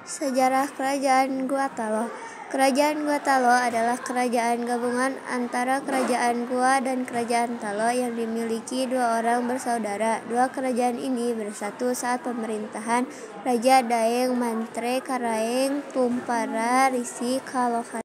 Sejarah Kerajaan Gua Talo. Kerajaan Gua Talo adalah kerajaan gabungan antara Kerajaan Gua dan Kerajaan Talo yang dimiliki dua orang bersaudara. Dua kerajaan ini bersatu saat pemerintahan Raja Daeng Mantre Karaeng Tumpara Risi Kalohan.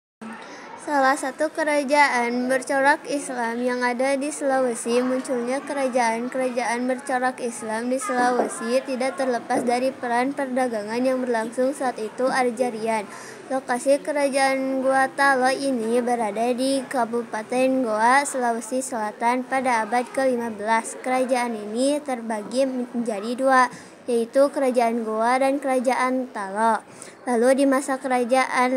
Salah satu kerajaan bercorak Islam yang ada di Sulawesi. Munculnya kerajaan-kerajaan bercorak Islam di Sulawesi tidak terlepas dari peran perdagangan yang berlangsung saat itu Arjarian. Lokasi kerajaan Gua Talo ini berada di Kabupaten Goa, Sulawesi Selatan pada abad ke-15. Kerajaan ini terbagi menjadi dua, yaitu Kerajaan Goa dan Kerajaan Talo. Lalu di masa kerajaan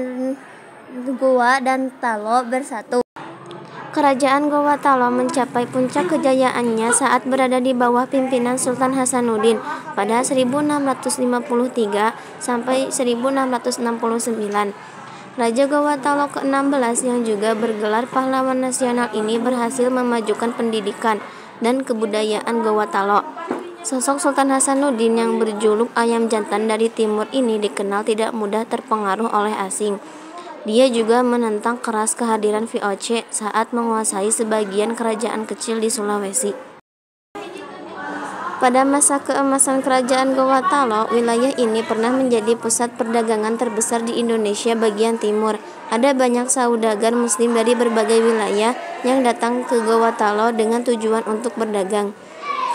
Goa dan Talo bersatu, Kerajaan Goa Talo mencapai puncak kejayaannya saat berada di bawah pimpinan Sultan Hasanuddin pada 1653 sampai 1669. Raja Goa Talo ke-16 yang juga bergelar pahlawan nasional ini berhasil memajukan pendidikan dan kebudayaan Goa Talo. Sosok Sultan Hasanuddin yang berjuluk ayam jantan dari timur ini dikenal tidak mudah terpengaruh oleh asing. Dia juga menentang keras kehadiran VOC saat menguasai sebagian kerajaan kecil di Sulawesi. Pada masa keemasan Kerajaan Goa Talo, wilayah ini pernah menjadi pusat perdagangan terbesar di Indonesia bagian timur. Ada banyak saudagar muslim dari berbagai wilayah yang datang ke Goa Talo dengan tujuan untuk berdagang.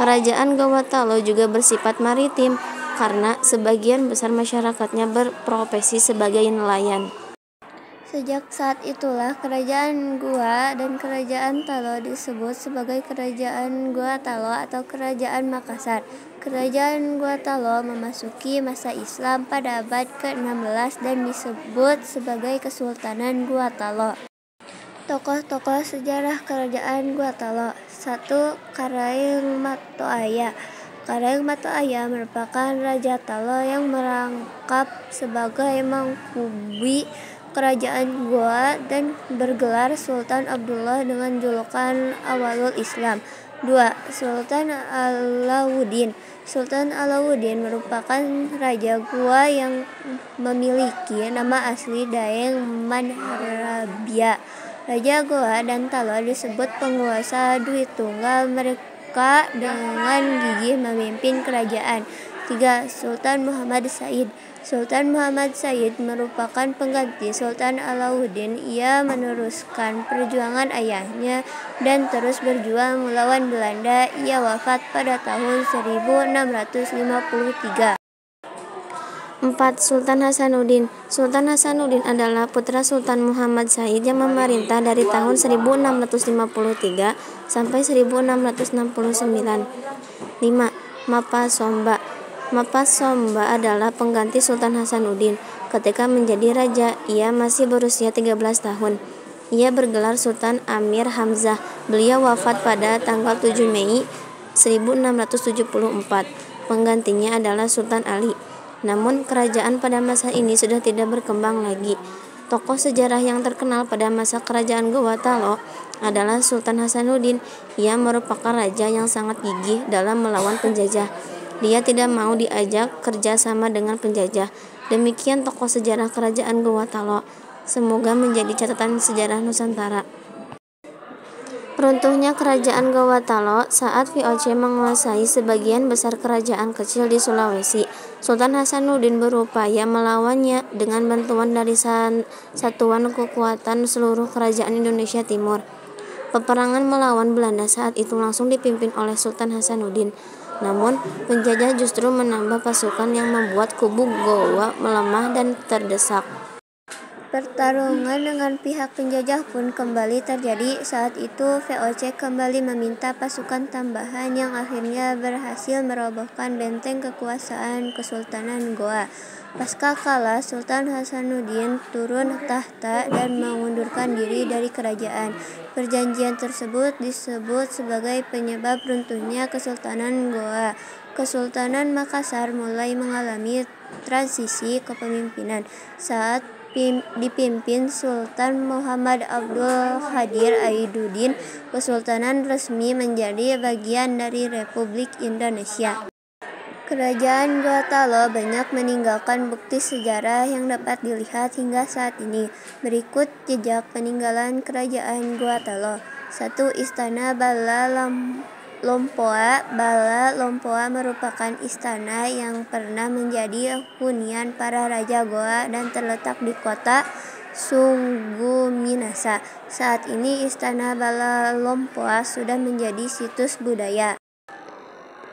Kerajaan Goa Talo juga bersifat maritim karena sebagian besar masyarakatnya berprofesi sebagai nelayan. Sejak saat itulah Kerajaan Gua dan Kerajaan Talo disebut sebagai Kerajaan Gua Talo atau Kerajaan Makassar. Kerajaan Gua Talo memasuki masa Islam pada abad ke-16 dan disebut sebagai Kesultanan Gua Talo. Tokoh-tokoh sejarah Kerajaan Gua Talo. 1. Karaeng Matoaya. Karaeng Matoaya merupakan Raja Talo yang merangkap sebagai Mangkubi Kerajaan Goa dan bergelar Sultan Abdullah dengan julukan Awalul Islam. 2. Sultan Alauddin. Sultan Alauddin merupakan Raja Goa yang memiliki nama asli Daeng Manharabia. Raja Goa dan Talo disebut penguasa duit tunggal, mereka dengan gigih memimpin kerajaan. 3. Sultan Muhammad Said. Sultan Muhammad Said merupakan pengganti Sultan Alauddin. Ia meneruskan perjuangan ayahnya dan terus berjuang melawan Belanda. Ia wafat pada tahun 1653. 4. Sultan Hasanuddin. Sultan Hasanuddin adalah putra Sultan Muhammad Said yang memerintah dari tahun 1653 sampai 1669. 5. Mapa Somba. Mapa Somba adalah pengganti Sultan Hasanuddin. Ketika menjadi raja, ia masih berusia 13 tahun. Ia bergelar Sultan Amir Hamzah. Beliau wafat pada tanggal 7 Mei 1674. Penggantinya adalah Sultan Ali. Namun kerajaan pada masa ini sudah tidak berkembang lagi. Tokoh sejarah yang terkenal pada masa Kerajaan Goa Talo adalah Sultan Hasanuddin. Ia merupakan raja yang sangat gigih dalam melawan penjajah. Dia tidak mau diajak kerja sama dengan penjajah. Demikian tokoh sejarah Kerajaan Goa Talo. Semoga menjadi catatan sejarah Nusantara. Runtuhnya Kerajaan Goa Talo saat VOC menguasai sebagian besar kerajaan kecil di Sulawesi. Sultan Hasanuddin berupaya melawannya dengan bantuan dari satuan kekuatan seluruh kerajaan Indonesia Timur. Peperangan melawan Belanda saat itu langsung dipimpin oleh Sultan Hasanuddin. Namun, penjajah justru menambah pasukan yang membuat kubu Goa melemah dan terdesak. Pertarungan dengan pihak penjajah pun kembali terjadi. Saat itu VOC kembali meminta pasukan tambahan yang akhirnya berhasil merobohkan benteng kekuasaan Kesultanan Goa. Pasca kalah, Sultan Hasanuddin turun tahta dan mengundurkan diri dari kerajaan. Perjanjian tersebut disebut sebagai penyebab runtuhnya Kesultanan Goa. Kesultanan Makassar mulai mengalami transisi kepemimpinan saat dipimpin Sultan Muhammad Abdul Qadir Aiduddin. Kesultanan resmi menjadi bagian dari Republik Indonesia. Kerajaan Gotalo banyak meninggalkan bukti sejarah yang dapat dilihat hingga saat ini. Berikut jejak peninggalan Kerajaan Gotalo. 1. Istana Bala Lompoa. Bala Lompoa merupakan istana yang pernah menjadi hunian para raja Goa dan terletak di kota Sungguminasa. Saat ini Istana Bala Lompoa sudah menjadi situs budaya.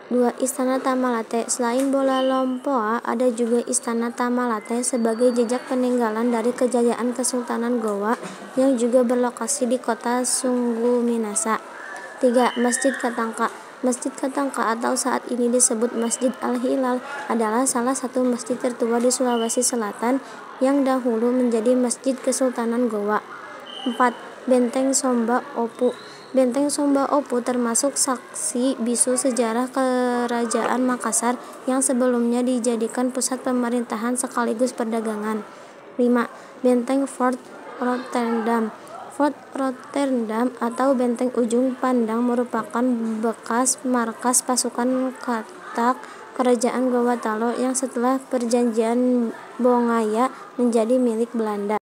2. Istana Tamalate. Selain Bola Lompoa, ada juga Istana Tamalate sebagai jejak peninggalan dari kejayaan Kesultanan Gowa yang juga berlokasi di kota Sungguminasa. 3. Masjid Katangka. Masjid Katangka atau saat ini disebut Masjid Al-Hilal adalah salah satu masjid tertua di Sulawesi Selatan yang dahulu menjadi Masjid Kesultanan Gowa. 4. Benteng Somba Opu. Benteng Somba Opu termasuk saksi bisu sejarah Kerajaan Makassar yang sebelumnya dijadikan pusat pemerintahan sekaligus perdagangan. 5. Benteng Fort Rotterdam. Fort Rotterdam atau Benteng Ujung Pandang merupakan bekas markas pasukan katak Kerajaan Gorontalo yang setelah Perjanjian Bongaya menjadi milik Belanda.